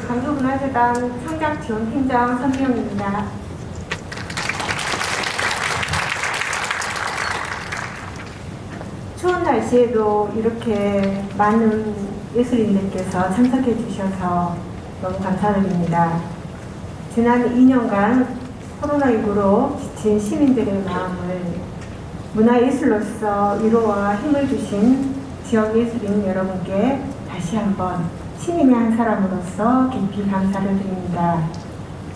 광주문화재단 창작지원팀장 선미영입니다. 추운 날씨에도 이렇게 많은 예술인들께서 참석해 주셔서 너무 감사드립니다. 지난 2년간 코로나19로 지친 시민들의 마음을 문화예술로서 위로와 힘을 주신 지역예술인 여러분께 다시 한번 시민의 한 사람으로서 깊이 감사를 드립니다.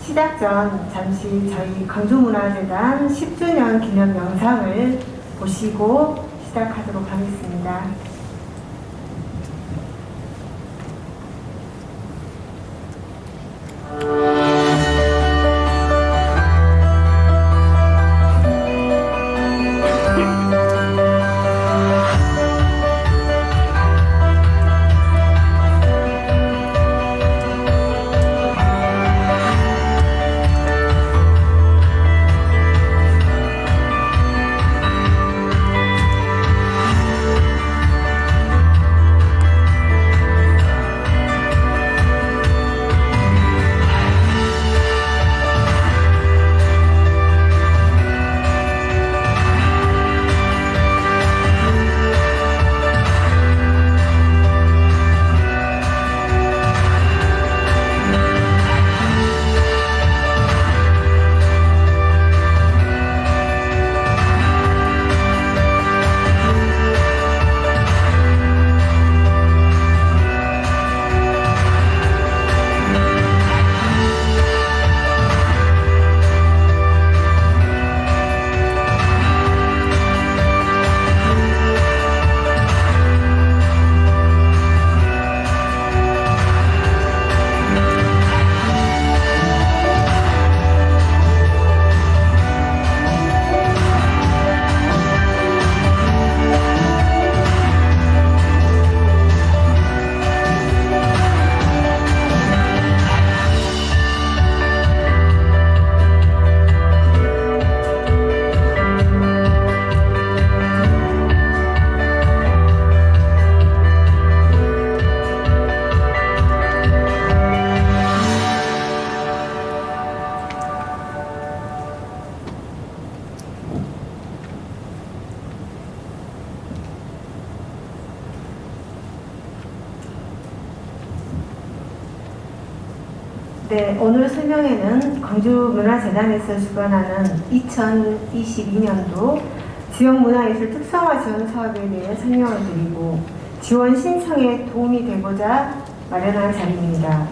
시작 전 잠시 저희 광주문화재단 10주년 기념 영상을 보시고 시작하도록 하겠습니다. 네, 오늘 설명회는 광주문화재단에서 주관하는 2022년도 지역문화예술 특성화 지원 사업에 대해 설명을 드리고 지원 신청에 도움이 되고자 마련한 자리입니다.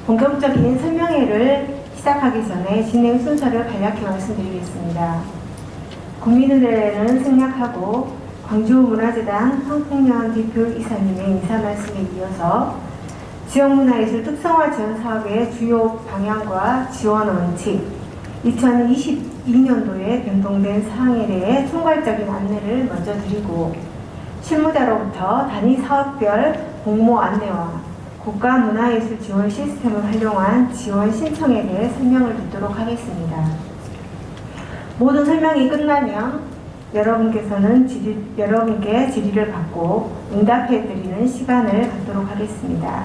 본격적인 설명회를 시작하기 전에 진행 순서를 간략히 말씀드리겠습니다. 국민의례는 생략하고 광주문화재단 황풍년 대표이사님의 인사 말씀에 이어서 지역문화예술 특성화 지원 사업의 주요 방향과 지원 원칙, 2022년도에 변동된 사항에 대해 총괄적인 안내를 먼저 드리고 실무자로부터 단위 사업별 공모 안내와 국가문화예술 지원 시스템을 활용한 지원 신청에 대해 설명을 듣도록 하겠습니다. 모든 설명이 끝나면 여러분께 질의를 받고 응답해드리는 시간을 갖도록 하겠습니다.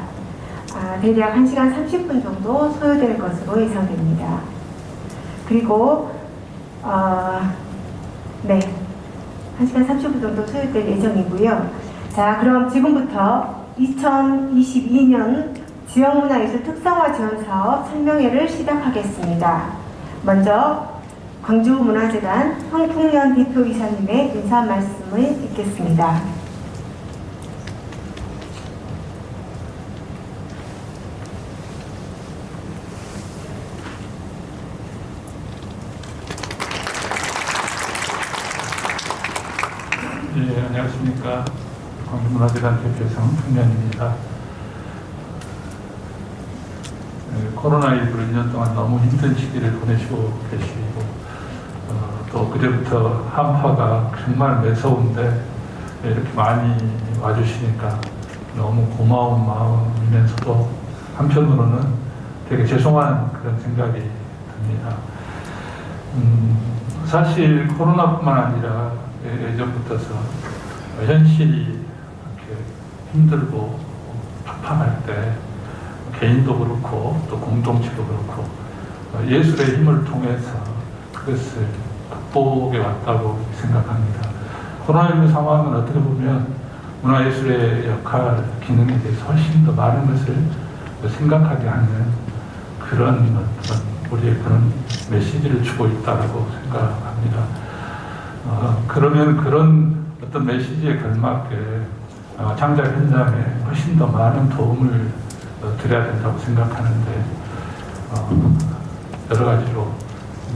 대략 1시간 30분 정도 소요될 것으로 예상됩니다. 그리고 1시간 30분 정도 소요될 예정이고요. 자, 그럼 지금부터 2022년 지역문화예술 특성화 지원 사업 설명회를 시작하겠습니다. 먼저 광주문화재단 황풍년 대표이사님의 인사 말씀을 듣겠습니다. 예, 안녕하십니까. 광주문화재단 대표이사 황풍년입니다. 코로나19로 1년 동안 너무 힘든 시기를 보내시고 계시고 또 그제부터 한파가 정말 매서운데 이렇게 많이 와주시니까 너무 고마운 마음이면서도 한편으로는 되게 죄송한 그런 생각이 듭니다. 사실 코로나뿐만 아니라 예전부터서 현실이 이렇게 힘들고 팍팍할 때 개인도 그렇고 또 공동체도 그렇고 예술의 힘을 통해서 그것을 극복해 왔다고 생각합니다. 코로나19 상황은 어떻게 보면 문화예술의 역할, 기능에 대해서 훨씬 더 많은 것을 생각하게 하는 그런 어떤 우리의 그런 메시지를 주고 있다고 생각합니다. 그러면 그런 어떤 메시지에 걸맞게 창작 현장에 훨씬 더 많은 도움을 드려야 된다고 생각하는데 여러 가지로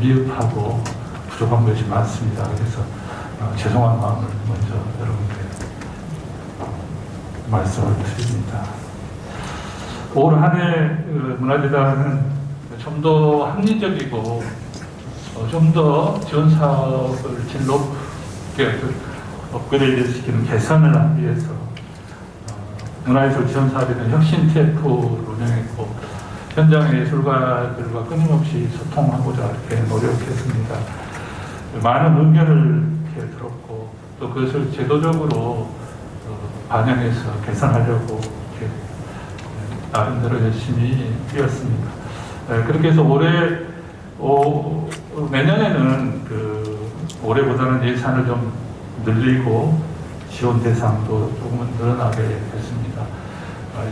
미흡하고 부족한 것이 많습니다. 그래서 죄송한 마음을 먼저 여러분께 말씀을 드립니다. 올 한 해 문화재단은 좀 더 합리적이고 좀 더 지원 사업을 질 높게 업그레이드 시키는 개선을 하기 위해서 문화예술 지원 사업에 대한 혁신 TF를 운영했고 현장의 예술가들과 끊임없이 소통하고자 이렇게 노력했습니다. 많은 의견을 이렇게 들었고 또 그것을 제도적으로 반영해서 개선하려고 이렇게 나름대로 열심히 뛰었습니다. 그렇게 해서 내년에는 올해보다는 예산을 좀 늘리고 지원 대상도 조금은 늘어나게 됐습니다.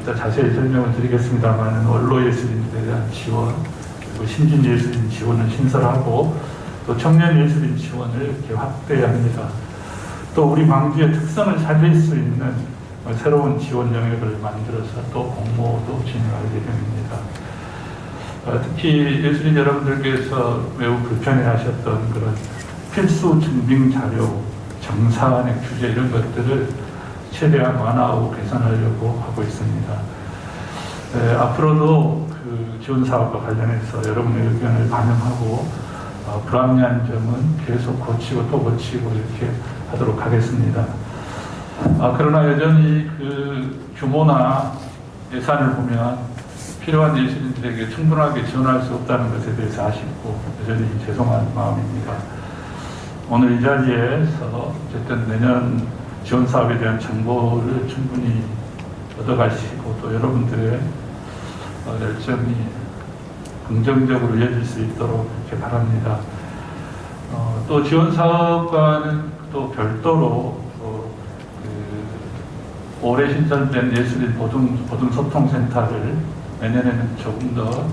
이따 자세히 설명을 드리겠습니다만 원로예술인들에 대한 지원, 그리고 신진예술인 지원을 신설하고 또 청년예술인 지원을 이렇게 확대합니다. 또 우리 광주의 특성을 살릴 수 있는 새로운 지원 영역을 만들어서 또 공모도 진행할 예정입니다. 특히 예술인 여러분들께서 매우 불편해하셨던 그런 필수 증빙 자료, 정산의 규제 이런 것들을 최대한 완화하고 개선하려고 하고 있습니다. 앞으로도 그 지원 사업과 관련해서 여러분의 의견을 반영하고 불합리한 점은 계속 고치고 또 고치고 이렇게 하도록 하겠습니다. 그러나 여전히 그 규모나 예산을 보면 필요한 예술인들에게 충분하게 지원할 수 없다는 것에 대해서 아쉽고 여전히 죄송한 마음입니다. 오늘 이 자리에서 어쨌든 내년 지원 사업에 대한 정보를 충분히 얻어가시고 또 여러분들의 열정이 긍정적으로 이어질 수 있도록 이렇게 바랍니다. 또 지원 사업과는 또 별도로 올해 신설된 예술인 보증소통센터를 내년에는 조금 더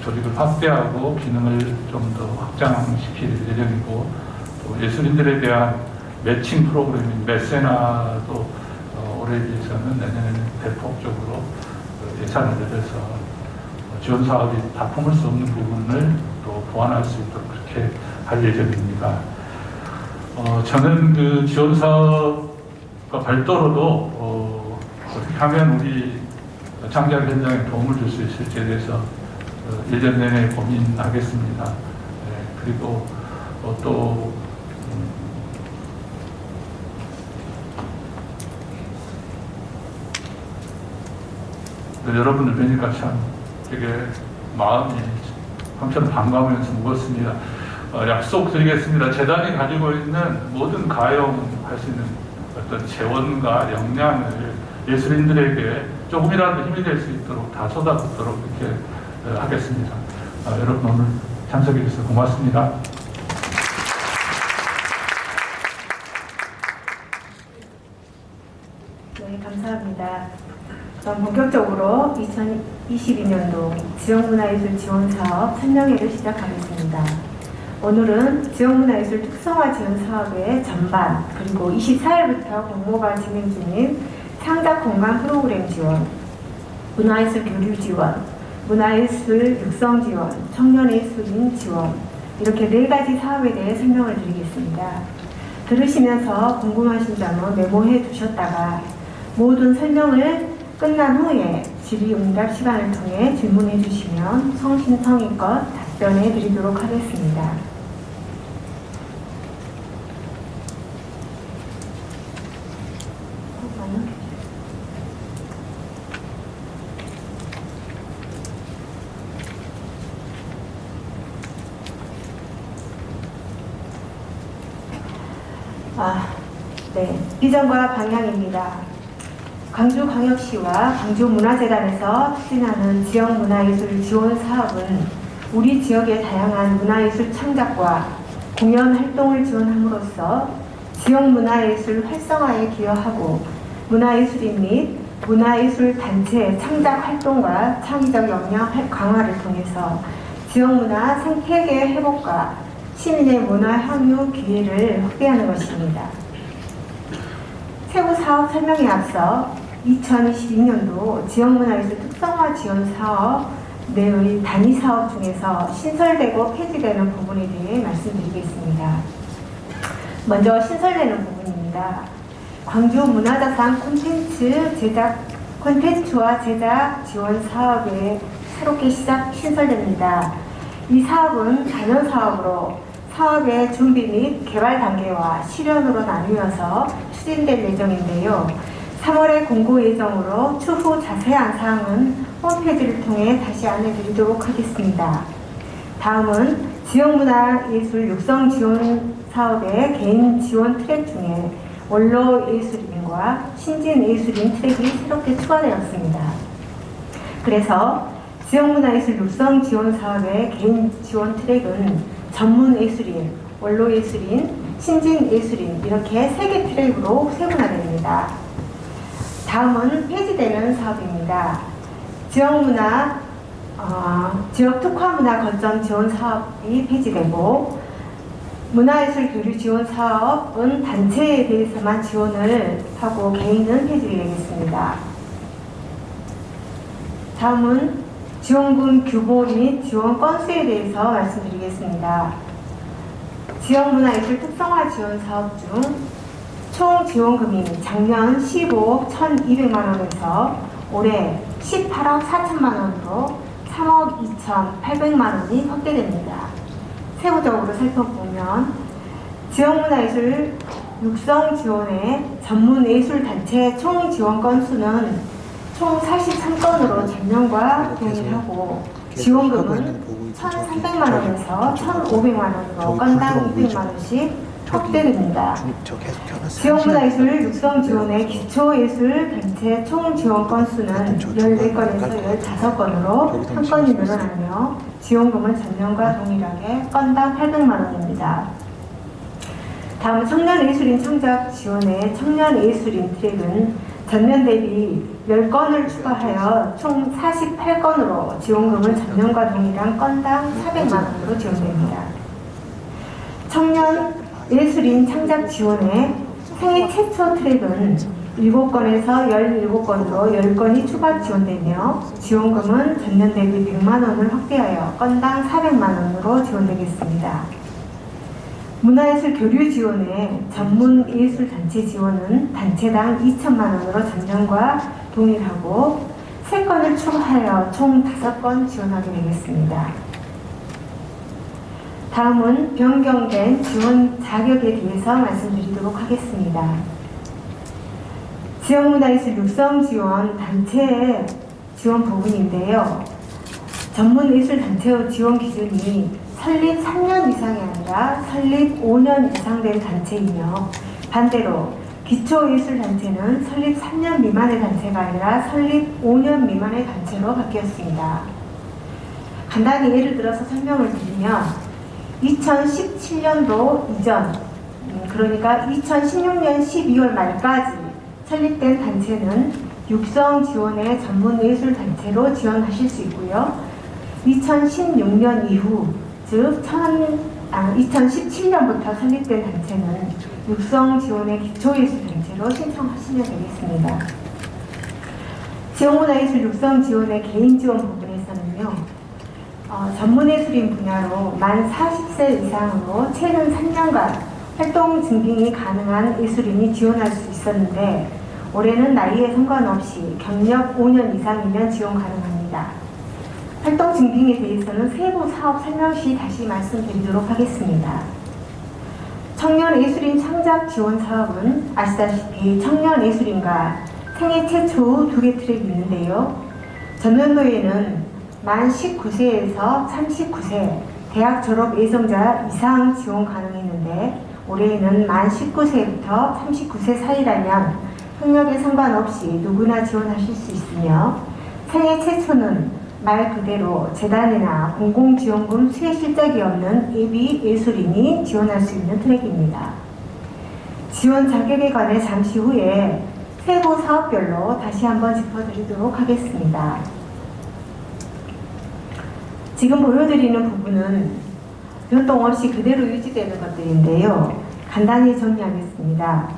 조직을 확대하고 기능을 좀 더 확장시킬 예정이고 또 예술인들에 대한 매칭 프로그램인 메세나도 올해에 비해서는 내년에는 대폭적으로 예산을 늘려서 지원 사업이 다 품을 수 없는 부분을 또 보완할 수 있도록 그렇게 할 예정입니다. 저는 그 지원 사업과 별도로도 어떻게 하면 우리 창작 현장에 도움을 줄 수 있을지에 대해서 1년 내내 고민하겠습니다. 그리고 또 여러분들 뵈니까 참 되게 마음이 한편 반가우면서 무겁습니다. 약속드리겠습니다. 재단이 가지고 있는 모든 가용할 수 있는 어떤 재원과 역량을 예술인들에게 조금이라도 힘이 될 수 있도록 다 쏟아붓도록 이렇게 하겠습니다. 여러분 오늘 참석해 주셔서 고맙습니다. 네, 감사합니다. 그럼 본격적으로 2022년도 지역문화예술 지원사업 설명회를 시작하겠습니다. 오늘은 지역문화예술 특성화 지원 사업의 전반, 그리고 24일부터 공모가 진행 중인 창작 공간 프로그램 지원, 문화예술 교류 지원, 문화예술 육성 지원, 청년예술인 지원, 이렇게 4가지 사업에 대해 설명을 드리겠습니다. 들으시면서 궁금하신 점은 메모해 두셨다가 모든 설명을 끝난 후에 질의응답 시간을 통해 질문해 주시면 성심성의껏 답변해 드리도록 하겠습니다. 네, 비전과 방향입니다. 광주광역시와 광주문화재단에서 추진하는 지역문화예술 지원 사업은 우리 지역의 다양한 문화예술 창작과 공연 활동을 지원함으로써 지역문화예술 활성화에 기여하고 문화예술인 및 문화예술 단체의 창작 활동과 창의적 역량 강화를 통해서 지역문화 생태계 회복과 시민의 문화 향유 기회를 확대하는 것입니다. 세부 사업 설명에 앞서 2022년도 지역문화예술 특성화 지원 사업 내의 단위 사업 중에서 신설되고 폐지되는 부분에 대해 말씀드리겠습니다. 먼저 신설되는 부분입니다. 광주 문화자산 콘텐츠와 제작 지원 사업에 새롭게 신설됩니다. 이 사업은 단원 사업으로 사업의 준비 및 개발 단계와 실현으로 나누어서 추진될 예정인데요. 3월에 공고 예정으로 추후 자세한 사항은 홈페이지를 통해 다시 안내드리도록 하겠습니다. 다음은 지역문화예술 육성 지원 사업의 개인 지원 트랙 중에 원로예술인과 신진예술인 트랙이 새롭게 추가되었습니다. 그래서 지역문화예술 육성 지원 사업의 개인 지원 트랙은 전문예술인, 원로예술인, 신진예술인 이렇게 3개 트랙으로 세분화됩니다. 다음은 폐지되는 사업입니다. 지역 특화문화 거점 지원 사업이 폐지되고 문화예술 교류 지원 사업은 단체에 대해서만 지원을 하고 개인은 폐지되겠습니다. 다음은 지원금 규모 및 지원 건수에 대해서 말씀드리겠습니다. 지역문화예술 특성화 지원 사업 중 총 지원금이 작년 15억 1,200만 원에서 올해 18억 4천만 원으로 3억 2,800만 원이 확대됩니다. 세부적으로 살펴보면 지역문화예술 육성 지원의 전문예술단체 총 지원 건수는 총 43건으로 전년과 동일하고 지원금은 1,300만 원에서 1,500만 원으로 건당 200만 원씩 확대됩니다. 지역문화예술 육성 지원의 기초예술단체 총 지원 건수는 14건에서 15건으로 한 건이 늘어나며 지원금은 전년과 동일하게 건당 800만 원입니다. 다음 청년예술인 창작 지원의 청년예술인 트랙은 전년 대비 10건을 추가하여 총 48건으로 지원금은 전년과 동일한 건당 400만 원으로 지원됩니다. 청년 예술인 창작 지원의 생애 최초 트랙은 7건에서 17건으로 10건이 추가 지원되며 지원금은 전년 대비 100만 원을 확대하여 건당 400만 원으로 지원되겠습니다. 문화예술 교류 지원의 전문예술단체 지원은 단체당 2천만 원으로 전년과 동일하고 3건을 추가하여 총 5건 지원하게 되겠습니다. 다음은 변경된 지원 자격에 대해서 말씀드리도록 하겠습니다. 지역문화예술 육성 지원 단체의 지원 부분인데요. 전문예술단체의 지원 기준이 설립 3년 이상이 아니라 설립 5년 이상 된 단체이며 반대로 기초예술단체는 설립 3년 미만의 단체가 아니라 설립 5년 미만의 단체로 바뀌었습니다. 간단히 예를 들어서 설명을 드리면 2017년도 이전, 그러니까 2016년 12월 말까지 설립된 단체는 육성 지원의 전문예술단체로 지원하실 수 있고요. 2016년 이후, 즉 2017년부터 설립된 단체는 육성 지원의 기초예술단체로 신청하시면 되겠습니다. 지역문화예술 육성 지원의 개인 지원 부분에서는요. 전문예술인 분야로 만 40세 이상으로 최근 3년간 활동 증빙이 가능한 예술인이 지원할 수 있었는데 올해는 나이에 상관없이 경력 5년 이상이면 지원 가능합니다. 활동 증빙에 대해서는 세부 사업 설명 시 다시 말씀드리도록 하겠습니다. 청년예술인 창작 지원 사업은 아시다시피 청년예술인과 생애 최초 2개 트랙이 있는데요. 전년도에는 만 19세에서 39세 대학 졸업 예정자 이상 지원 가능했는데 올해에는 만 19세부터 39세 사이라면 학력에 상관없이 누구나 지원하실 수 있으며 생애 최초는 말 그대로 재단이나 공공지원금 수혜 실적이 없는 예비 예술인이 지원할 수 있는 트랙입니다. 지원 자격에 관해 잠시 후에 세부 사업별로 다시 한번 짚어드리도록 하겠습니다. 지금 보여드리는 부분은 변동 없이 그대로 유지되는 것들인데요. 간단히 정리하겠습니다.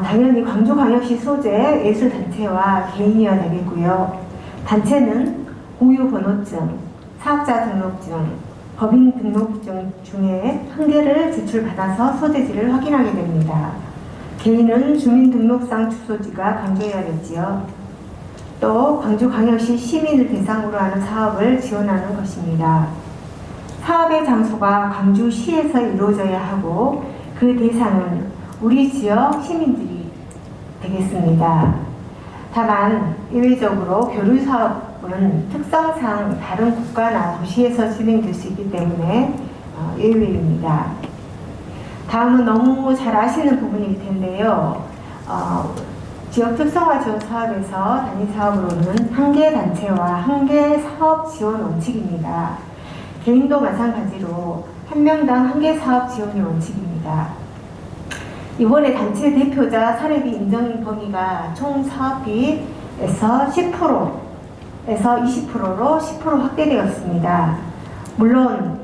당연히 광주광역시 소재 예술단체와 개인이어야 되겠고요. 단체는 고유번호증, 사업자 등록증, 법인 등록증 중에 한 개를 제출받아서 소재지를 확인하게 됩니다. 개인은 주민등록상 주소지가 강조해야겠지요. 또 광주광역시 시민을 대상으로 하는 사업을 지원하는 것입니다. 사업의 장소가 광주시에서 이루어져야 하고 그 대상은 우리 지역 시민들이 되겠습니다. 다만 예외적으로 교류사업은 특성상 다른 국가나 도시에서 진행될 수 있기 때문에 예외입니다. 다음은 너무 잘 아시는 부분일 텐데요. 지역 특성화 지원 사업에서 단위 사업으로는 한개 단체와 한개 사업 지원 원칙입니다. 개인도 마찬가지로 한 명당 한개 사업 지원이 원칙입니다. 이번에 단체 대표자 사례비 인정 범위가 총 사업비에서 10%에서 20%로 10% 확대되었습니다. 물론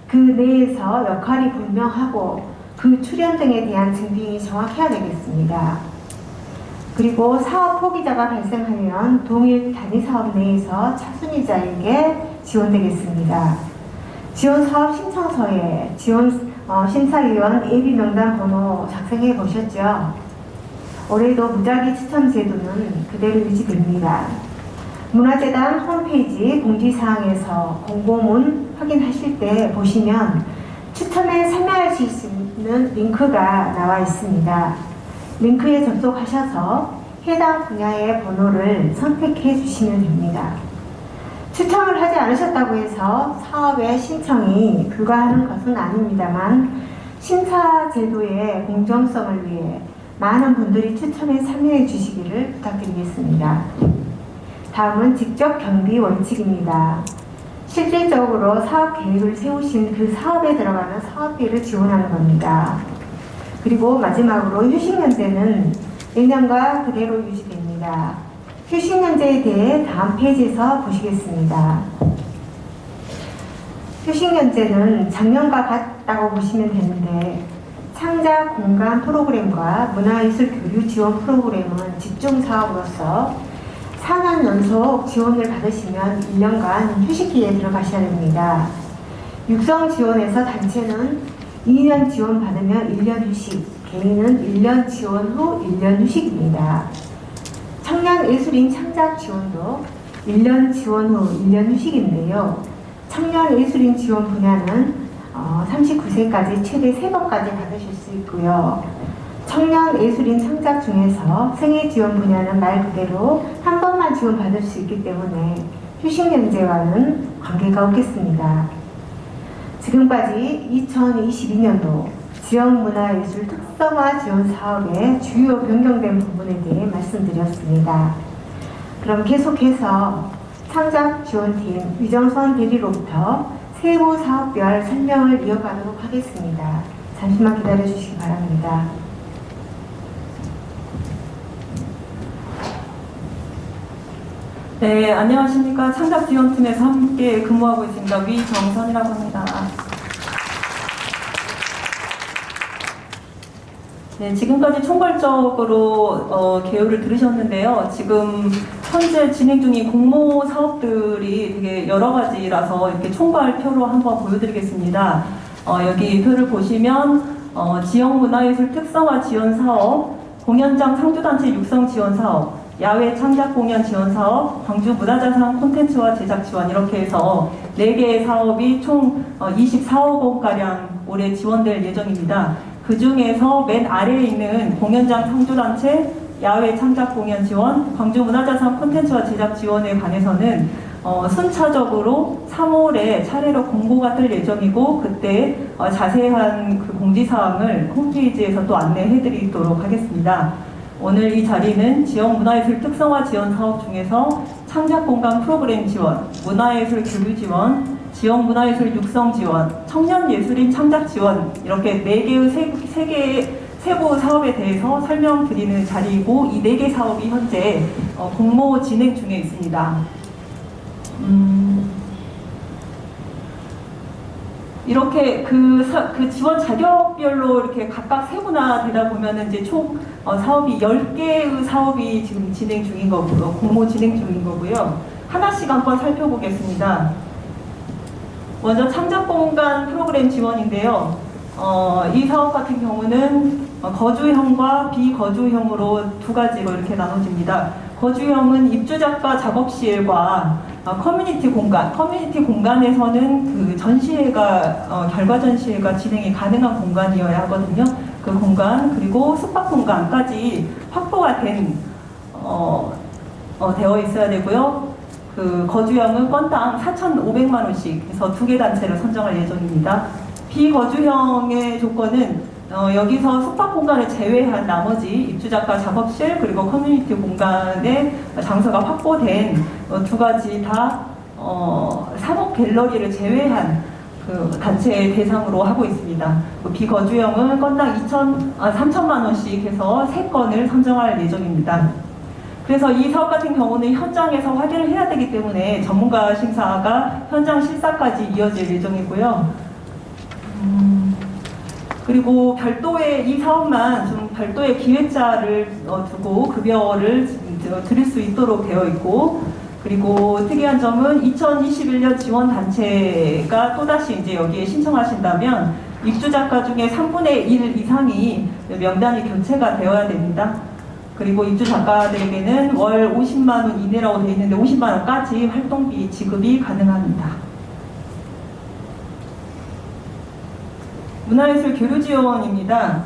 그 내에서 역할이 분명하고 그 출연 등에 대한 증빙이 정확해야 되겠습니다. 그리고 사업 포기자가 발생하면 동일 단위 사업 내에서 차순위자에게 지원되겠습니다. 지원 사업 신청서에 지원 심사위원 예비 명단 번호 작성해 보셨죠? 올해도 무작위 추첨 제도는 그대로 유지됩니다. 문화재단 홈페이지 공지사항에서 공고문 확인하실 때 보시면 추첨에 참여할 수 있는 링크가 나와 있습니다. 링크에 접속하셔서 해당 분야의 번호를 선택해 주시면 됩니다. 추첨을 하지 않으셨다고 해서 사업의 신청이 불가하는 것은 아닙니다만 심사 제도의 공정성을 위해 많은 분들이 추첨에 참여해 주시기를 부탁드리겠습니다. 다음은 직접 경비 원칙입니다. 실질적으로 사업 계획을 세우신 그 사업에 들어가는 사업비를 지원하는 겁니다. 그리고 마지막으로 휴식연재는 예년과 그대로 유지됩니다. 휴식연재에 대해 다음 페이지에서 보시겠습니다. 휴식연재는 작년과 같다고 보시면 되는데 창작 공간 프로그램과 문화예술 교류 지원 프로그램은 집중사업으로서 4년 연속 지원을 받으시면 1년간 휴식기에 들어가셔야 됩니다. 육성 지원에서 단체는 2년 지원 받으면 1년 휴식, 개인은 1년 지원 후 1년 휴식입니다. 청년 예술인 창작 지원도 1년 지원 후 1년 휴식인데요. 청년 예술인 지원 분야는 39세까지 최대 3번까지 받으실 수 있고요. 청년 예술인 창작 중에서 생애 지원 분야는 말 그대로 한 번만 지원받을 수 있기 때문에 휴식연재와는 관계가 없겠습니다. 지금까지 2022년도 지역문화예술 특성화 지원 사업의 주요 변경된 부분에 대해 말씀드렸습니다. 그럼 계속해서 창작 지원팀 위정선 대리로부터 세부 사업별 설명을 이어가도록 하겠습니다. 잠시만 기다려 주시기 바랍니다. 네, 안녕하십니까. 창작지원팀에서 함께 근무하고 있습니다. 위정선이라고 합니다. 네, 지금까지 총괄적으로 개요를 들으셨는데요. 지금 현재 진행 중인 공모 사업들이 되게 여러 가지라서 이렇게 총괄표로 한번 보여드리겠습니다. 여기 표를 보시면 지역문화예술 특성화 지원 사업, 공연장 상주단체 육성 지원 사업, 야외 창작 공연 지원 사업, 광주 문화자산 콘텐츠와 제작 지원 이렇게 해서 4개의 사업이 총 24억 원가량 올해 지원될 예정입니다. 그 중에서 맨 아래에 있는 공연장 상주단체, 야외 창작 공연 지원, 광주 문화자산 콘텐츠와 제작 지원에 관해서는 순차적으로 3월에 차례로 공고가 뜰 예정이고 그때 자세한 그 공지사항을 홈페이지에서 또 안내해 드리도록 하겠습니다. 오늘 이 자리는 지역문화예술 특성화 지원 사업 중에서 창작공간 프로그램 지원, 문화예술 교류 지원, 지역문화예술 육성 지원, 청년예술인 창작 지원 이렇게 4개의 세부 사업에 대해서 설명드리는 자리이고 이 4개 사업이 현재 공모 진행 중에 있습니다. 이렇게 그 지원 자격별로 이렇게 각각 세분화되다 보면은 이제 총 사업이 10개의 사업이 지금 진행 중인 거고요. 공모 진행 중인 거고요. 하나씩 한번 살펴보겠습니다. 먼저 창작공간 프로그램 지원인데요. 이 사업 같은 경우는 거주형과 비거주형으로 2가지로 이렇게 나눠집니다. 거주형은 입주작가 작업실과 커뮤니티 공간에서는 그 전시회가 결과 전시회가 진행이 가능한 공간이어야 하거든요. 그 공간 그리고 숙박 공간까지 확보가 되어 있어야 되고요. 그 거주형은 건당 4,500만 원씩 해서 2개 단체를 선정할 예정입니다. 비거주형의 조건은 여기서 숙박 공간을 제외한 나머지 입주작가 작업실 그리고 커뮤니티 공간의 장소가 확보된 2가지 다 산업 갤러리를 제외한 그 단체의 대상으로 하고 있습니다. 그 비거주형은 건당 3천만 원씩 해서 3건을 선정할 예정입니다. 그래서 이 사업 같은 경우는 현장에서 확인을 해야 되기 때문에 전문가 심사가 현장 실사까지 이어질 예정이고요. 그리고 별도의 이 사업만 좀 별도의 기획자를 두고 급여를 드릴 수 있도록 되어 있고, 그리고 특이한 점은 2021년 지원 단체가 또다시 이제 여기에 신청하신다면 입주작가 중에 3분의 1 이상이 명단이 교체가 되어야 됩니다. 그리고 입주작가들에게는 월 50만 원 이내라고 되어 있는데 50만 원까지 활동비 지급이 가능합니다. 문화예술 교류 지원입니다.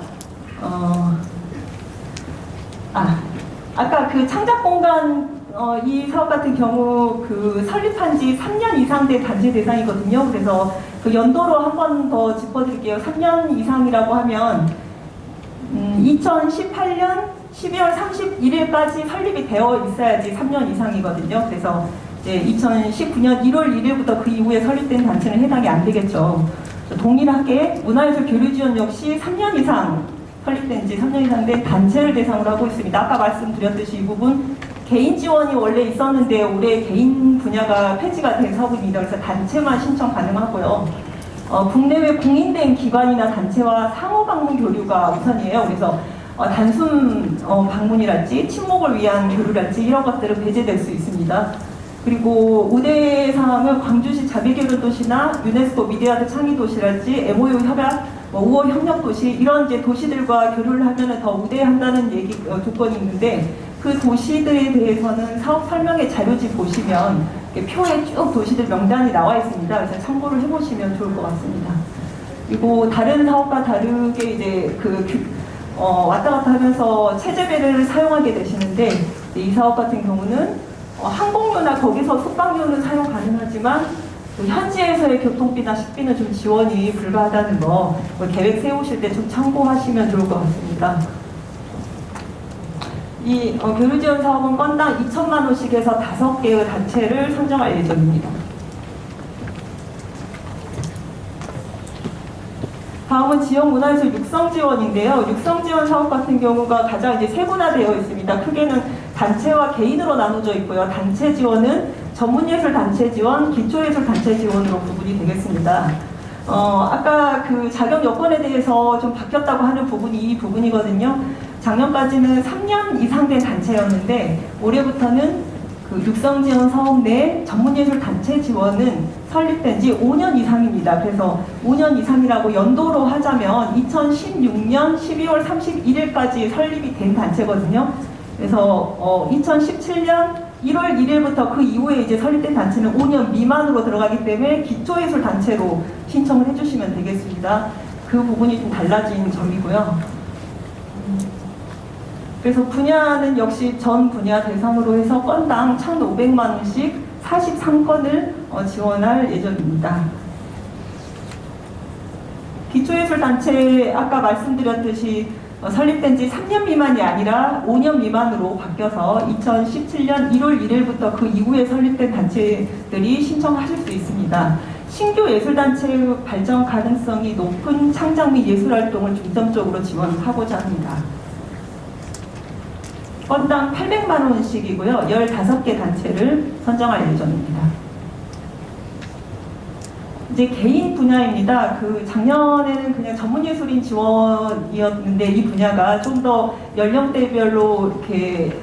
아까 그 창작공간 이 사업 같은 경우 그 설립한 지 3년 이상 된 단체 대상이거든요. 그래서 그 연도로 한 번 더 짚어드릴게요. 3년 이상이라고 하면 2018년 12월 31일까지 설립이 되어 있어야지 3년 이상이거든요. 그래서 이제 2019년 1월 1일부터 그 이후에 설립된 단체는 해당이 안 되겠죠. 동일하게 문화예술 교류 지원 역시 3년 이상 설립된 지 3년 이상 된 단체를 대상으로 하고 있습니다. 아까 말씀드렸듯이 이 부분 개인 지원이 원래 있었는데 올해 개인 분야가 폐지가 된 사업입니다. 그래서 단체만 신청 가능하고요. 국내외 공인된 기관이나 단체와 상호 방문 교류가 우선이에요. 그래서 단순 방문이랄지 친목을 위한 교류랄지 이런 것들은 배제될 수 있습니다. 그리고 우대 사항은 광주시 자비교류도시나 유네스코 미디어아트 창의도시랄지 MOU 협약, 5월 협력도시 이런 이제 도시들과 교류를 하면 더 우대한다는 조건이 있는데 그 도시들에 대해서는 사업 설명의 자료집 보시면 표에 쭉 도시들 명단이 나와 있습니다. 그래서 참고를 해보시면 좋을 것 같습니다. 그리고 다른 사업과 다르게 이제 왔다 갔다 하면서 체재배를 사용하게 되시는데 이 사업 같은 경우는 항공료나 거기서 숙박료는 사용 가능하지만 현지에서의 교통비나 식비는 좀 지원이 불가하다는 거 계획 세우실 때 좀 참고하시면 좋을 것 같습니다. 이 교류지원 사업은 건당 2천만 원씩 해서 5개의 단체를 선정할 예정입니다. 다음은 지역문화예술 육성지원인데요. 육성지원 사업 같은 경우가 가장 이제 세분화되어 있습니다. 크게는 단체와 개인으로 나눠져 있고요. 단체 지원은 전문예술 단체 지원, 기초예술 단체 지원으로 구분이 되겠습니다. 아까 그 자격 여건에 대해서 좀 바뀌었다고 하는 부분이 이 부분이거든요. 작년까지는 3년 이상 된 단체였는데 올해부터는 그 육성지원 사업 내 전문예술 단체 지원은 설립된 지 5년 이상입니다. 그래서 5년 이상이라고 연도로 하자면 2016년 12월 31일까지 설립이 된 단체거든요. 그래서 2017년 1월 1일부터 그 이후에 이제 설립된 단체는 5년 미만으로 들어가기 때문에 기초예술 단체로 신청을 해주시면 되겠습니다. 그 부분이 좀 달라진 점이고요. 그래서 분야는 역시 전 분야 대상으로 해서 건당 1,500만 원씩 43건을 지원할 예정입니다. 기초예술단체 아까 말씀드렸듯이 설립된 지 3년 미만이 아니라 5년 미만으로 바뀌어서 2017년 1월 1일부터 그 이후에 설립된 단체들이 신청하실 수 있습니다. 신규 예술단체 발전 가능성이 높은 창작 및 예술활동을 중점적으로 지원하고자 합니다. 건당 800만 원씩이고요. 15개 단체를 선정할 예정입니다. 이제 개인 분야입니다. 작년에는 그냥 전문예술인 지원이었는데 이 분야가 좀 더 연령대별로 이렇게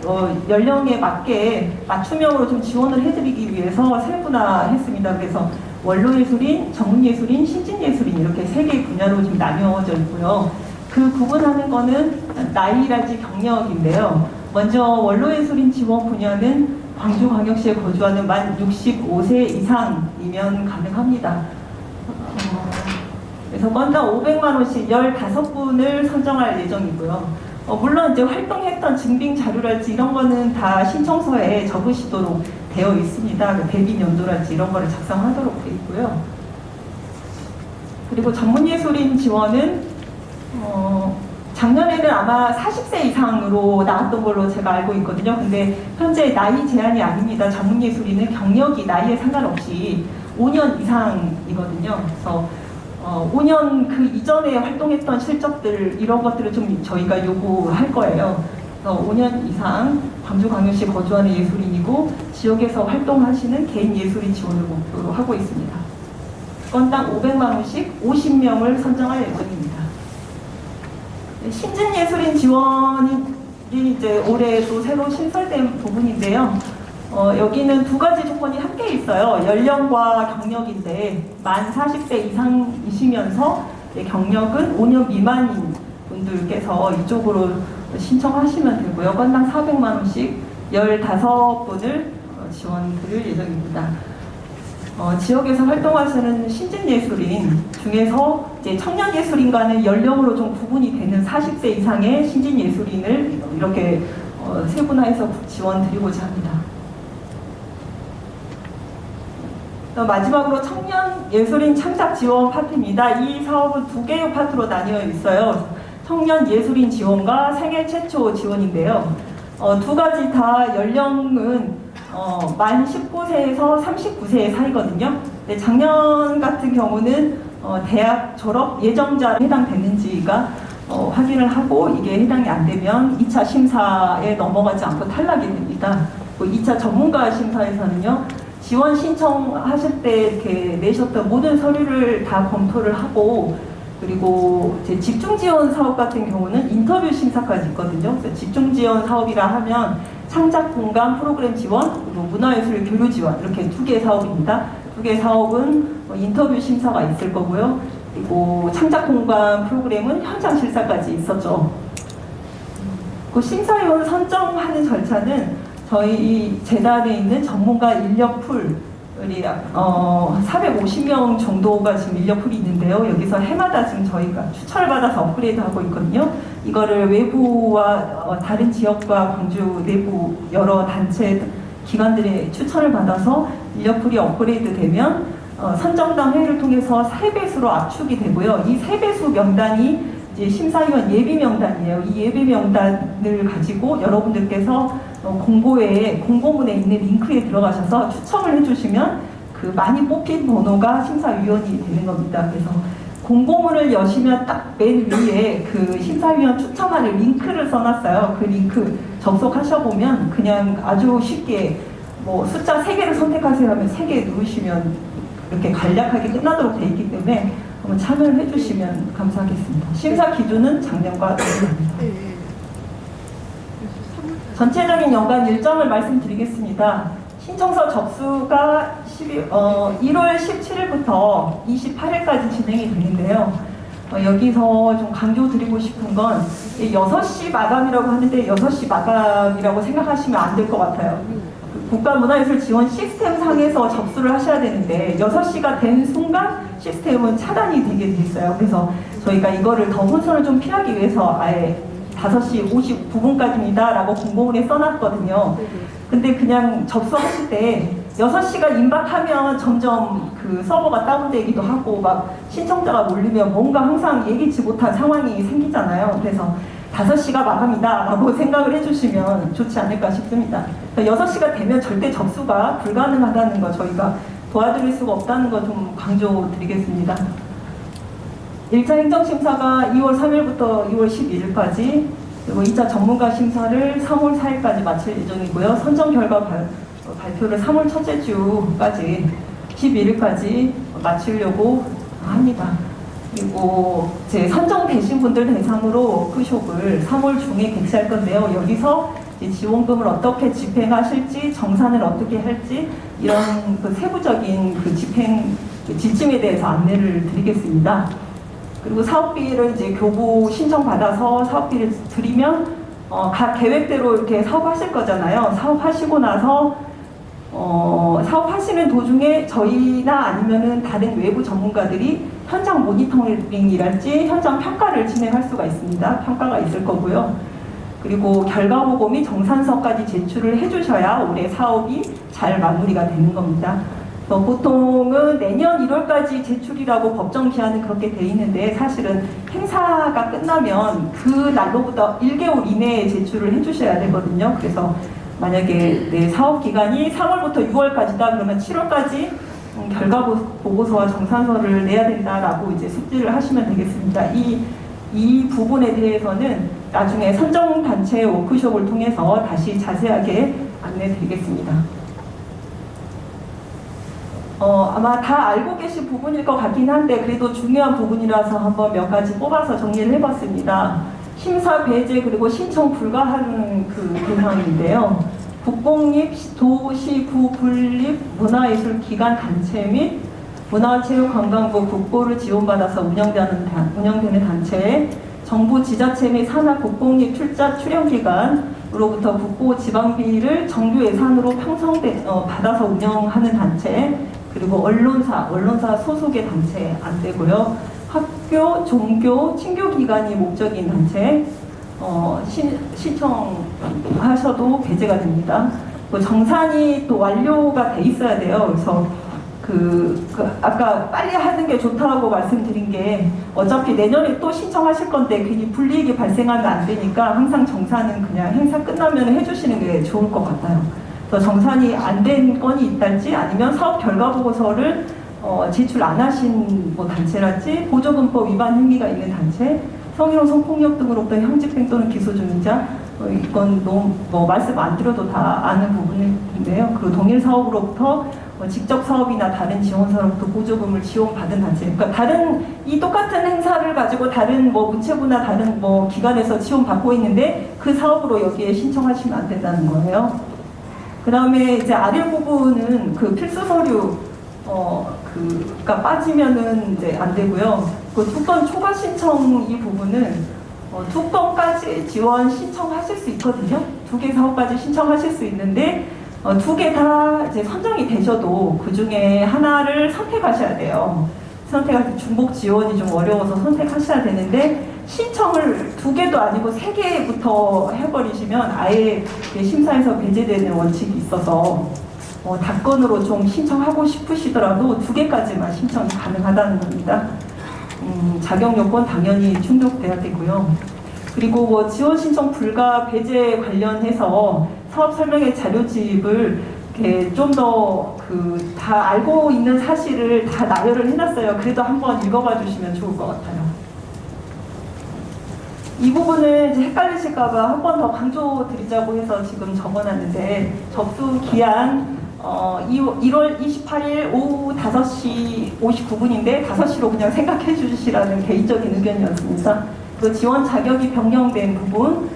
연령에 맞게 맞춤형으로 좀 지원을 해드리기 위해서 세분화했습니다. 그래서 원로예술인, 전문예술인, 신진예술인 이렇게 3개의 분야로 좀 나뉘어져 있고요. 그 구분하는 거는 나이라지 경력인데요. 먼저 원로예술인 지원 분야는 광주광역시에 거주하는 만 65세 이상이면 가능합니다. 그래서 건당 500만 원씩 15분을 선정할 예정이고요. 물론 이제 활동했던 증빙 자료랄지 이런 거는 다 신청서에 적으시도록 되어 있습니다. 데뷔 연도랄지 이런 거를 작성하도록 되어 있고요. 그리고 전문예술인 지원은 작년에는 아마 40세 이상으로 나왔던 걸로 제가 알고 있거든요. 근데 현재 나이 제한이 아닙니다. 전문예술인은 경력이 나이에 상관없이 5년 이상이거든요. 그래서 5년 그 이전에 활동했던 실적들 이런 것들을 좀 저희가 요구할 거예요. 그래서 5년 이상 광주광역시 거주하는 예술인이고 지역에서 활동하시는 개인 예술인 지원을 목표로 하고 있습니다. 건당 500만 원씩 50명을 선정할 예정입니다. 신진예술인 지원이 이제 올해 또 새로 신설된 부분인데요. 여기는 2가지 조건이 함께 있어요. 연령과 경력인데 만 40세 이상이시면서 경력은 5년 미만인 분들께서 이쪽으로 신청하시면 되고요. 건당 400만 원씩 15분을 지원 드릴 예정입니다. 지역에서 활동하시는 신진예술인 중에서 이제 청년예술인과는 연령으로 좀 구분이 되는 40세 이상의 신진예술인을 이렇게 세분화해서 지원 드리고자 합니다. 마지막으로 청년예술인 창작 지원 파트입니다. 이 사업은 2개의 파트로 나뉘어 있어요. 청년예술인 지원과 생애 최초 지원인데요. 2가지 다 연령은 만 19세에서 39세 사이거든요. 근데 작년 같은 경우는 대학 졸업 예정자에 해당되는지가 확인을 하고 이게 해당이 안 되면 2차 심사에 넘어가지 않고 탈락이 됩니다. 2차 전문가 심사에서는요. 지원 신청하실 때 이렇게 내셨던 모든 서류를 다 검토를 하고 그리고 이제 집중지원 사업 같은 경우는 인터뷰 심사까지 있거든요. 그래서 집중지원 사업이라 하면 창작공간 프로그램 지원, 그리고 문화예술 교류 지원 이렇게 2개의 사업입니다. 2개의 사업은 인터뷰 심사가 있을 거고요. 그리고 창작공간 프로그램은 현장 실사까지 있었죠. 그 심사위원 선정하는 절차는 저희 재단에 있는 전문가 인력풀이 450명 정도가 지금 인력풀이 있는데요. 여기서 해마다 지금 저희가 추천을 받아서 업그레이드하고 있거든요. 이거를 외부와 다른 지역과 광주 내부 여러 단체 기관들의 추천을 받아서 인력풀이 업그레이드 되면 선정당 회의를 통해서 3배수로 압축이 되고요. 이 3배수 명단이 이제 심사위원 예비 명단이에요. 이 예비 명단을 가지고 여러분들께서 공고문에 있는 링크에 들어가셔서 추첨을 해주시면 그 많이 뽑힌 번호가 심사위원이 되는 겁니다. 그래서 공고문을 여시면 딱 맨 위에 그 심사위원 추첨하는 링크를 써놨어요. 그 링크 접속하셔보면 그냥 아주 쉽게 뭐 숫자 3개를 선택하세요 하면 3개 누르시면 이렇게 간략하게 끝나도록 되어 있기 때문에 한번 참여를 해주시면 감사하겠습니다. 심사 기준은 작년과 동일합니다. 전체적인 연간 일정을 말씀드리겠습니다. 신청서 접수가 1월 17일부터 28일까지 진행이 되는데요. 여기서 좀 강조드리고 싶은 건 6시 마감이라고 하는데 6시 마감이라고 생각하시면 안 될 것 같아요. 국가문화예술 지원 시스템 상에서 접수를 하셔야 되는데 6시가 된 순간 시스템은 차단이 되게 돼 있어요. 그래서 저희가 이거를 더 혼선을 좀 피하기 위해서 아예 5시 59분까지입니다 라고 공고문에 써놨거든요. 근데 그냥 접수하실 때 6시가 임박하면 점점 그 서버가 다운되기도 하고 막 신청자가 몰리면 뭔가 항상 예기치 못한 상황이 생기잖아요. 그래서 5시가 마감이다 라고 생각을 해주시면 좋지 않을까 싶습니다. 6시가 되면 절대 접수가 불가능하다는 거, 저희가 도와드릴 수가 없다는 거 좀 강조드리겠습니다. 1차 행정심사가 2월 3일부터 2월 12일까지, 그리고 2차 전문가 심사를 3월 4일까지 마칠 예정이고요. 선정 결과 발표를 3월 첫째 주까지 11일까지 마치려고 합니다. 그리고 제 선정되신 분들 대상으로 워크숍을 3월 중에 개최할 건데요. 여기서 이제 지원금을 어떻게 집행하실지, 정산을 어떻게 할지, 이런 그 세부적인 그 집행 지침에 대해서 안내를 드리겠습니다. 그리고 사업비를 이제 교부 신청받아서 사업비를 드리면 각 계획대로 이렇게 사업하실 거잖아요. 사업하시고 나서 사업하시는 도중에 저희나 아니면은 다른 외부 전문가들이 현장 모니터링이랄지 현장 평가를 진행할 수가 있습니다. 평가가 있을 거고요. 그리고 결과보고 및 정산서까지 제출을 해주셔야 올해 사업이 잘 마무리가 되는 겁니다. 보통은 내년 1월까지 제출이라고 법정 기한은 그렇게 돼 있는데, 사실은 행사가 끝나면 그 날로부터 1개월 이내에 제출을 해주셔야 되거든요. 그래서 만약에 내 사업 기간이 3월부터 6월까지다 그러면 7월까지 결과 보고서와 정산서를 내야 된다라고 이제 숙지를 하시면 되겠습니다. 이 부분에 대해서는 나중에 선정 단체 워크숍을 통해서 다시 자세하게 안내 드리겠습니다. 아마 다 알고 계신 부분일 것 같긴 한데 그래도 중요한 부분이라서 한번 몇 가지 뽑아서 정리를 해봤습니다. 심사 배제 그리고 신청 불가하는 그 대상인데요. 국공립, 도시부 분립 문화예술기관 단체 및 문화체육관광부 국고를 지원받아서 운영되는 단체, 정부 지자체 및 산하 국공립 출연기관으로부터 국고 지방비를 정부 예산으로 받아서 운영하는 단체, 그리고 언론사 소속의 단체 안 되고요. 학교, 종교, 친교기관이 목적인 단체 신청하셔도 배제가 됩니다. 정산이 또 완료가 돼 있어야 돼요. 그래서 아까 빨리 하는 게 좋다고 말씀드린 게, 어차피 내년에 또 신청하실 건데 괜히 불이익이 발생하면 안 되니까 항상 정산은 그냥 행사 끝나면 해주시는 게 좋을 것 같아요. 그래서 정산이 안 된 건이 있달지, 아니면 사업 결과 보고서를 제출 안 하신 단체랄지, 보조금법 위반 행위가 있는 단체, 성희롱, 성폭력 등으로부터 형집행 또는 기소중이자, 이건 너무 말씀 안 드려도 다 아는 부분인데요. 그리고 동일 사업으로부터 직접 사업이나 다른 지원사로부터 보조금을 지원받은 단체. 그러니까 다른 이 똑같은 행사를 가지고 다른 문체부나 다른 기관에서 지원받고 있는데 그 사업으로 여기에 신청하시면 안 된다는 거예요. 그 다음에 이제 아래 부분은 그 필수 서류 가 빠지면은 이제 안 되고요. 그 두건 초과 신청 이 부분은 2건까지 지원 신청하실 수 있거든요. 2개 사업까지 신청하실 수 있는데 2개 다 이제 선정이 되셔도 그 중에 하나를 선택하셔야 돼요. 중복 지원이 좀 어려워서 선택하셔야 되는데, 신청을 2개도 아니고 3개부터 해버리시면 아예 심사에서 배제되는 원칙이 있어서 다건으로 좀 신청하고 싶으시더라도 2개까지만 신청이 가능하다는 겁니다. 자격 요건 당연히 충족돼야 되고요. 그리고 지원 신청 불가 배제 관련해서 사업 설명회 자료집을 좀 더 다 알고 있는 사실을 다 나열을 해놨어요. 그래도 한번 읽어봐 주시면 좋을 것 같아요. 이 부분은 이제 헷갈리실까봐 한 번 더 강조드리자고 해서 지금 적어놨는데, 접수 기한 1월 28일 오후 5시 59분인데 5시로 그냥 생각해 주시라는 개인적인 의견이었습니다. 그 지원 자격이 변경된 부분,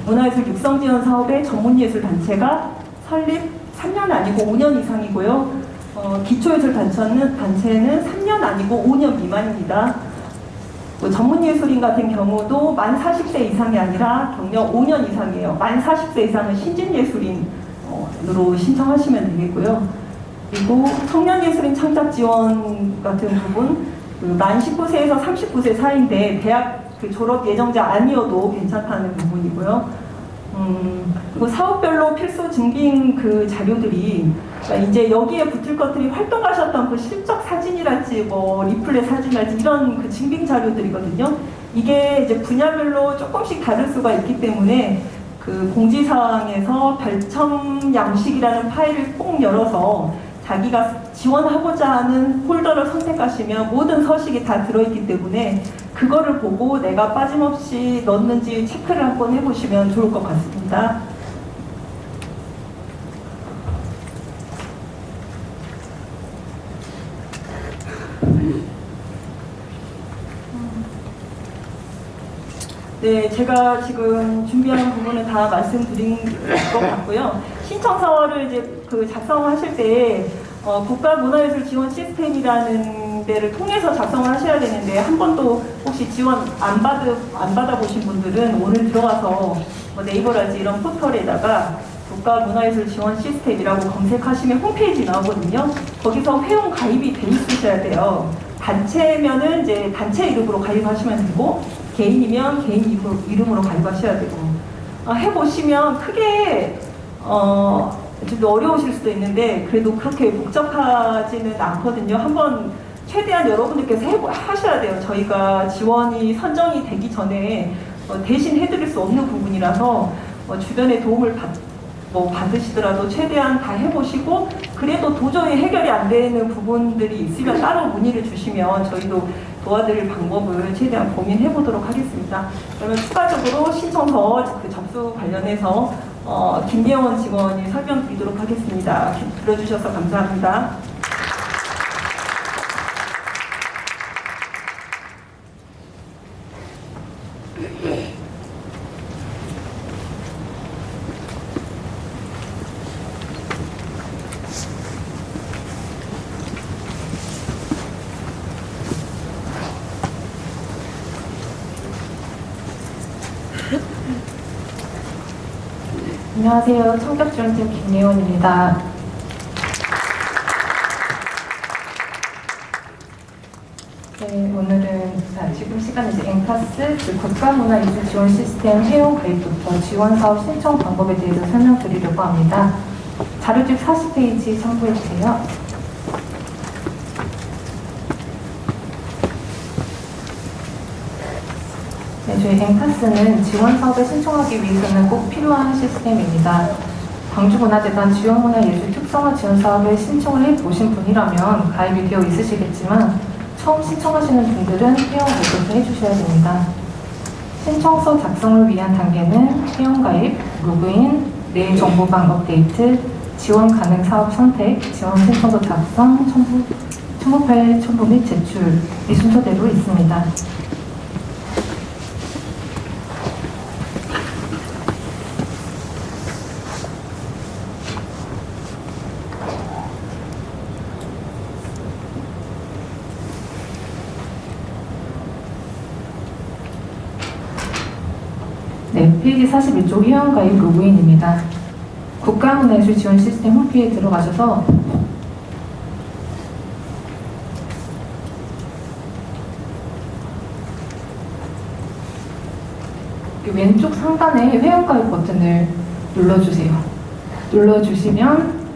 문화예술 육성지원 사업의 전문예술단체가 설립 3년 아니고 5년 이상이고요. 기초예술 단체는 3년 아니고 5년 미만입니다. 전문예술인 같은 경우도 만 40세 이상이 아니라 경력 5년 이상이에요. 만 40세 이상은 신진예술인으로 신청하시면 되겠고요. 그리고 청년예술인 창작 지원 같은 부분, 만 19세에서 39세 사이인데 대학 졸업 예정자 아니어도 괜찮다는 부분이고요. 그리고 사업별로 필수 증빙 자료들이, 그러니까 이제 여기에 붙을 것들이 활동하셨던 실적 사진이랄지 리플렛 사진이랄지 이런 증빙 자료들이거든요. 이게 이제 분야별로 조금씩 다를 수가 있기 때문에 그 공지사항에서 별첨 양식이라는 파일을 꼭 열어서 자기가 지원하고자 하는 폴더를 선택하시면 모든 서식이 다 들어있기 때문에 그거를 보고 내가 빠짐없이 넣었는지 체크를 한번 해보시면 좋을 것 같습니다. 네, 제가 지금 준비한 부분은 다 말씀드린 것 같고요. 신청서를 이제 그 작성하실 때 국가문화예술 지원 시스템이라는 데를 통해서 작성을 하셔야 되는데 한 번도 혹시 지원 안 받아보신 분들은 오늘 들어가서 뭐 네이버라든지 이런 포털에다가 국가문화예술 지원 시스템이라고 검색하시면 홈페이지 나오거든요. 거기서 회원 가입이 돼 있으셔야 돼요. 단체면은 이제 단체 이름으로 가입하시면 되고 개인이면 개인 이름으로 가입하셔야 되고 해보시면 크게 좀 어려우실 수도 있는데 그래도 그렇게 복잡하지는 않거든요. 한번 최대한 여러분들께서 하셔야 돼요. 저희가 지원이 선정이 되기 전에 대신 해드릴 수 없는 부분이라서 주변의 도움을 받으시더라도 최대한 다 해보시고 그래도 도저히 해결이 안 되는 부분들이 있으면 따로 문의를 주시면 저희도 도와드릴 방법을 최대한 고민해 보도록 하겠습니다. 그러면 추가적으로 신청서 그 접수 관련해서 김예원 직원이 설명드리도록 하겠습니다. 들어주셔서 감사합니다. 안녕하세요. 청격지원팀 김예원입니다. 네, 오늘은 지금 시간은 이제 앵카스, 국가문화예술 지원 시스템 회원 가입부터 지원 사업 신청 방법에 대해서 설명드리려고 합니다. 자료집 40페이지 참고해주세요. 네, 저희 앵카스는 지원 사업에 신청하기 위해서는 꼭 필요한 시스템입니다. 광주문화재단 지역문화예술 특성화 지원 사업에 신청을 해보신 분이라면 가입이 되어 있으시겠지만 처음 신청하시는 분들은 회원가입부터 해주셔야 됩니다. 신청서 작성을 위한 단계는 회원가입, 로그인, 내 정보방 업데이트, 지원 가능 사업 선택, 지원 신청서 작성, 첨부 파일 첨부 및 제출 이 순서대로 있습니다. 네, 페이지 41쪽 회원가입 로그인입니다. 국가문화예술 지원 시스템 홈페이지에 들어가셔서 왼쪽 상단에 회원가입 버튼을 눌러주세요. 눌러주시면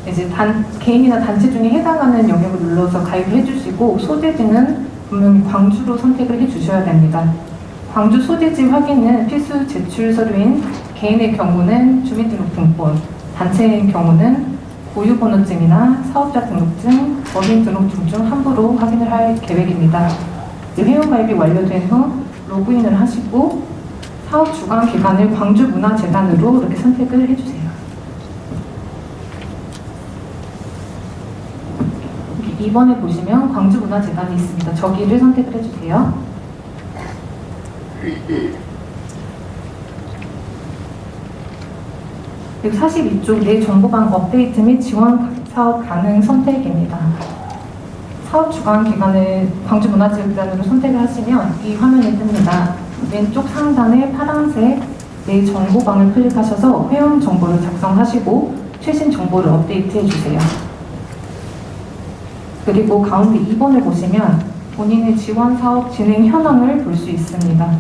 이제 개인이나 단체 중에 해당하는 영역을 눌러서 가입을 해주시고 소재지는 분명히 광주로 선택을 해주셔야 됩니다. 광주 소재지 확인은 필수 제출 서류인 개인의 경우는 주민등록증본, 단체인 경우는 고유번호증이나 사업자 등록증, 법인 등록증 중 함부로 확인을 할 계획입니다. 회원가입이 완료된 후 로그인을 하시고 사업 주관 기관을 광주문화재단으로 이렇게 선택을 해주세요. 2번에 보시면 광주문화재단이 있습니다. 저기를 선택을 해주세요. 그리고 42쪽 내 정보방 업데이트 및 지원 사업 가능 선택입니다. 사업 주관 기관을 광주문화재단으로 선택을 하시면 이 화면이 뜹니다. 왼쪽 상단에 파란색 내 정보방을 클릭하셔서 회원 정보를 작성하시고 최신 정보를 업데이트 해주세요. 그리고 가운데 2번을 보시면 본인의 지원 사업 진행 현황을 볼 수 있습니다.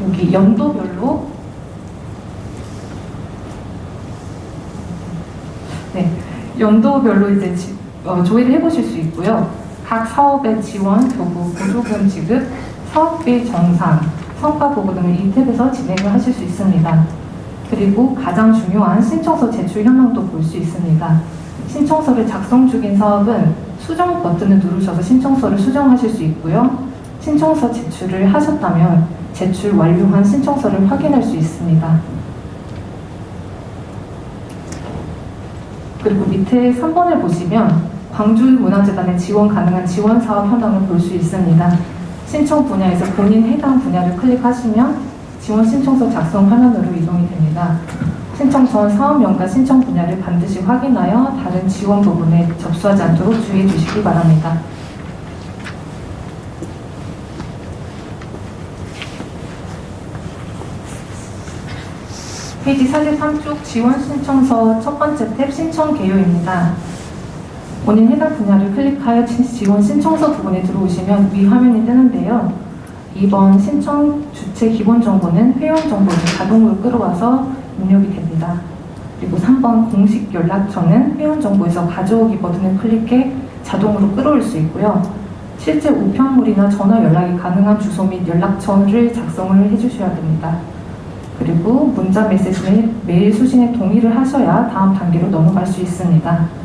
여기 연도별로 연도별로 이제 조회를 해보실 수 있고요. 각 사업의 지원, 교부, 보조금 지급, 사업비 정산, 성과 보고 등을 이 탭에서 진행을 하실 수 있습니다. 그리고 가장 중요한 신청서 제출 현황도 볼 수 있습니다. 신청서를 작성 중인 사업은 수정 버튼을 누르셔서 신청서를 수정하실 수 있고요. 신청서 제출을 하셨다면 제출 완료한 신청서를 확인할 수 있습니다. 그리고 밑에 3번을 보시면 광주문화재단에 지원 가능한 지원 사업 현황을 볼 수 있습니다. 신청 분야에서 본인 해당 분야를 클릭하시면 지원 신청서 작성 화면으로 이동이 됩니다. 신청 전 사업명과 신청 분야를 반드시 확인하여 다른 지원 부분에 접수하지 않도록 주의해 주시기 바랍니다. 페이지 43쪽 지원 신청서 첫 번째 탭 신청 개요입니다. 본인 해당 분야를 클릭하여 지원 신청서 부분에 들어오시면 위 화면이 뜨는데요. 2번 신청 주체 기본 정보는 회원 정보를 자동으로 끌어와서 입력이 됩니다. 그리고 3번 공식 연락처는 회원 정보에서 가져오기 버튼을 클릭해 자동으로 끌어올 수 있고요. 실제 우편물이나 전화 연락이 가능한 주소 및 연락처를 작성을 해주셔야 됩니다. 그리고 문자 메시지 및 메일 수신에 동의를 하셔야 다음 단계로 넘어갈 수 있습니다.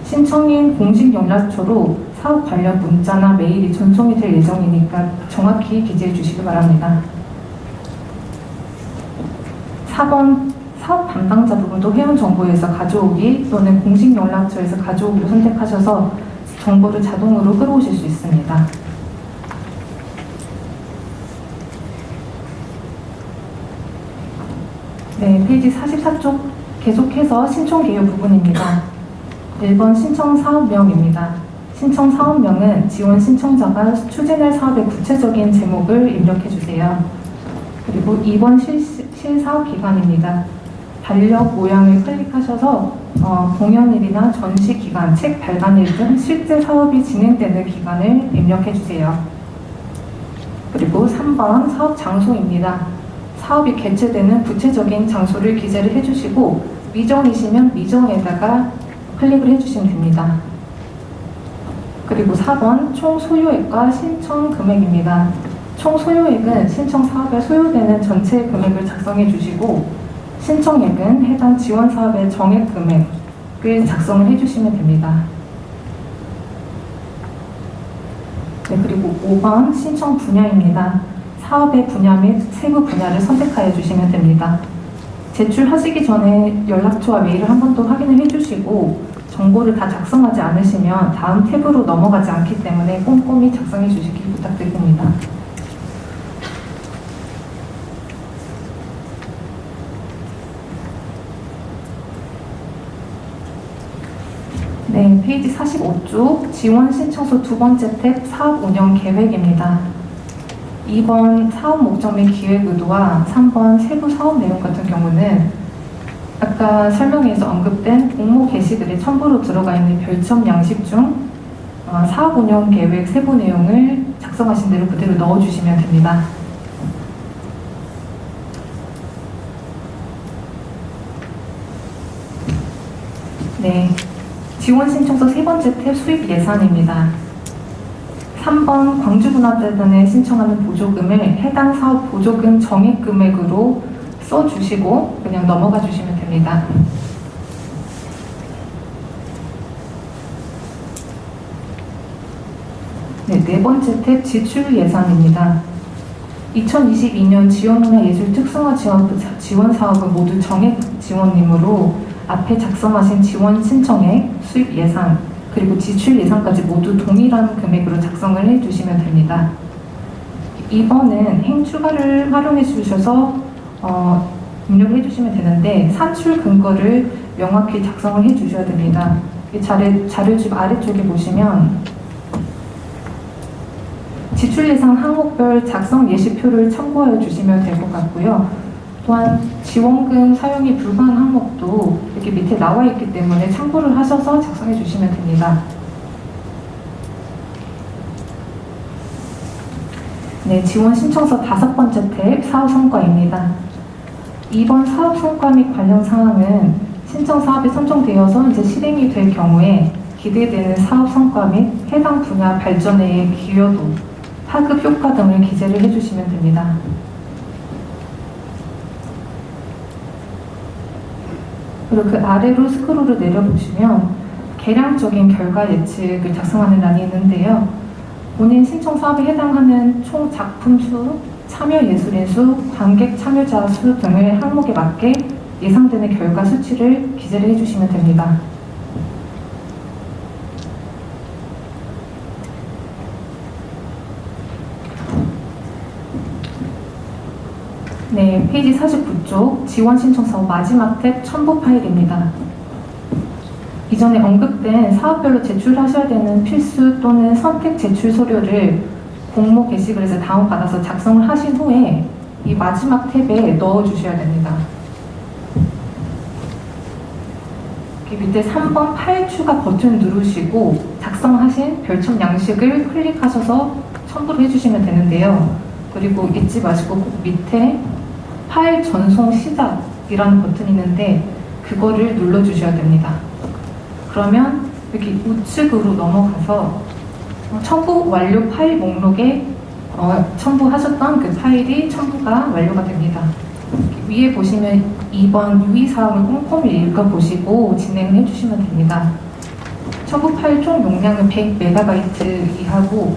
신청인 공식 연락처로 사업 관련 문자나 메일이 전송이 될 예정이니까 정확히 기재해 주시기 바랍니다. 4번 사업 담당자 부분도 회원 정보에서 가져오기 또는 공식 연락처에서 가져오기를 선택하셔서 정보를 자동으로 끌어오실 수 있습니다. 네, 페이지 44쪽 계속해서 신청 개요 부분입니다. 1번 신청 사업명입니다. 신청 사업명은 지원 신청자가 추진할 사업의 구체적인 제목을 입력해 주세요. 그리고 2번 실사업 기간입니다. 달력 모양을 클릭하셔서 공연일이나 전시 기간, 책 발간일 등 실제 사업이 진행되는 기간을 입력해 주세요. 그리고 3번 사업 장소입니다. 사업이 개최되는 구체적인 장소를 기재를 해주시고 미정이시면 미정에다가 클릭을 해주시면 됩니다. 그리고 4번 총 소요액과 신청 금액입니다. 총 소요액은 신청 사업에 소요되는 전체 금액을 작성해 주시고 신청액은 해당 지원 사업의 정액 금액을 작성을 해주시면 됩니다. 네, 그리고 5번 신청 분야입니다. 사업의 분야 및 세부 분야를 선택하여 주시면 됩니다. 제출하시기 전에 연락처와 메일을 한 번 더 확인을 해주시고 정보를 다 작성하지 않으시면 다음 탭으로 넘어가지 않기 때문에 꼼꼼히 작성해 주시기 부탁드립니다. 네, 페이지 45쪽 지원 신청서 두 번째 탭 사업 운영 계획입니다. 2번 사업 목적 및 기획 의도와 3번 세부 사업 내용 같은 경우는 아까 설명에서 언급된 공모 게시글에 첨부로 들어가 있는 별첨 양식 중 사업 운영 계획 세부 내용을 작성하신 대로 그대로 넣어주시면 됩니다. 네, 지원 신청서 세 번째 탭 수입 예산입니다. 3번 광주문화재단에 신청하는 보조금을 해당 사업 보조금 정액 금액으로 써주시고 그냥 넘어가 주시면 됩니다. 네, 네 번째 탭 지출 예산입니다. 2022년 지원문화예술 특성화 지원 사업은 모두 정액 지원이므로 앞에 작성하신 지원 신청액, 수입 예산, 그리고 지출 예산까지 모두 동일한 금액으로 작성을 해주시면 됩니다. 2번은 행추가를 활용해 주셔서 입력을 해주시면 되는데 산출 근거를 명확히 작성을 해주셔야 됩니다. 자료집 아래쪽에 보시면 지출 예산 항목별 작성 예시표를 참고하여 주시면 될 것 같고요. 또한 지원금 사용이 불가한 항목도 이렇게 밑에 나와 있기 때문에 참고를 하셔서 작성해 주시면 됩니다. 네, 지원 신청서 다섯 번째 탭 사업 성과입니다. 2번 사업 성과 및 관련 사항은 신청 사업이 선정되어서 이제 실행이 될 경우에 기대되는 사업 성과 및 해당 분야 발전에 기여도, 파급 효과 등을 기재를 해주시면 됩니다. 그리고 그 아래로 스크롤을 내려보시면 개량적인 결과 예측을 작성하는 란이 있는데요. 본인 신청 사업에 해당하는 총 작품 수, 참여 예술인 수, 관객 참여자 수 등을 항목에 맞게 예상되는 결과 수치를 기재를 해주시면 됩니다. 네, 페이지 49쪽 지원 신청 사업 마지막 탭 첨부 파일입니다. 이전에 언급된 사업별로 제출하셔야 되는 필수 또는 선택 제출 서류를 공모 게시글에서 다운받아서 작성을 하신 후에 이 마지막 탭에 넣어주셔야 됩니다. 여기 밑에 3번 파일 추가 버튼 누르시고 작성하신 별첨 양식을 클릭하셔서 첨부를 해주시면 되는데요. 그리고 잊지 마시고 꼭 밑에 파일 전송 시작이라는 버튼이 있는데 그거를 눌러주셔야 됩니다. 그러면 이렇게 우측으로 넘어가서 첨부 완료 파일 목록에 첨부하셨던 그 파일이 첨부가 완료가 됩니다. 위에 보시면 2번 유의사항을 꼼꼼히 읽어보시고 진행을 해주시면 됩니다. 첨부 파일 총 용량은 100MB 이하고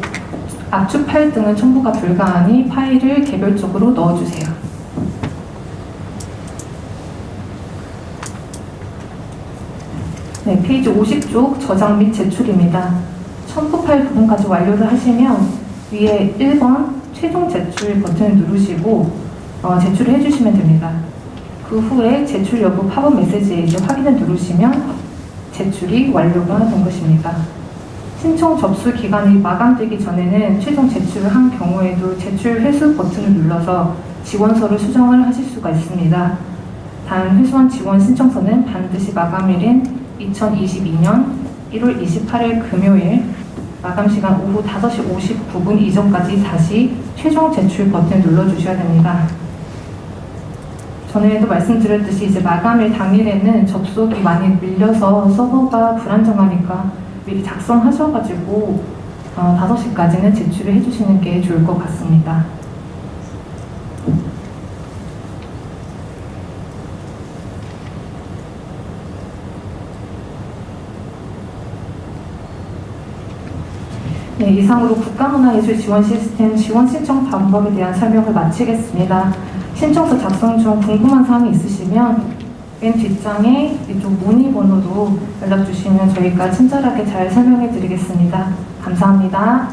압축 파일 등은 첨부가 불가하니 파일을 개별적으로 넣어주세요. 네, 페이지 50쪽 저장 및 제출입니다. 첨부 파일 부분까지 완료를 하시면 위에 1번 최종 제출 버튼을 누르시고 제출을 해주시면 됩니다. 그 후에 제출 여부 팝업 메시지에 이제 확인을 누르시면 제출이 완료가 된 것입니다. 신청 접수 기간이 마감되기 전에는 최종 제출을 한 경우에도 제출 회수 버튼을 눌러서 지원서를 수정을 하실 수가 있습니다. 단 회수한 지원 신청서는 반드시 마감일인 2022년 1월 28일 금요일 마감 시간 오후 5시 59분 이전까지 다시 최종 제출 버튼을 눌러주셔야 됩니다. 전에도 말씀드렸듯이 이제 마감일 당일에는 접속이 많이 밀려서 서버가 불안정하니까 미리 작성하셔가지고 5시까지는 제출을 해주시는 게 좋을 것 같습니다. 네, 이상으로 국가문화예술 지원 시스템 지원 신청 방법에 대한 설명을 마치겠습니다. 신청서 작성 중 궁금한 사항이 있으시면 맨 뒷장에 이쪽 문의 번호로 연락 주시면 저희가 친절하게 잘 설명해 드리겠습니다. 감사합니다.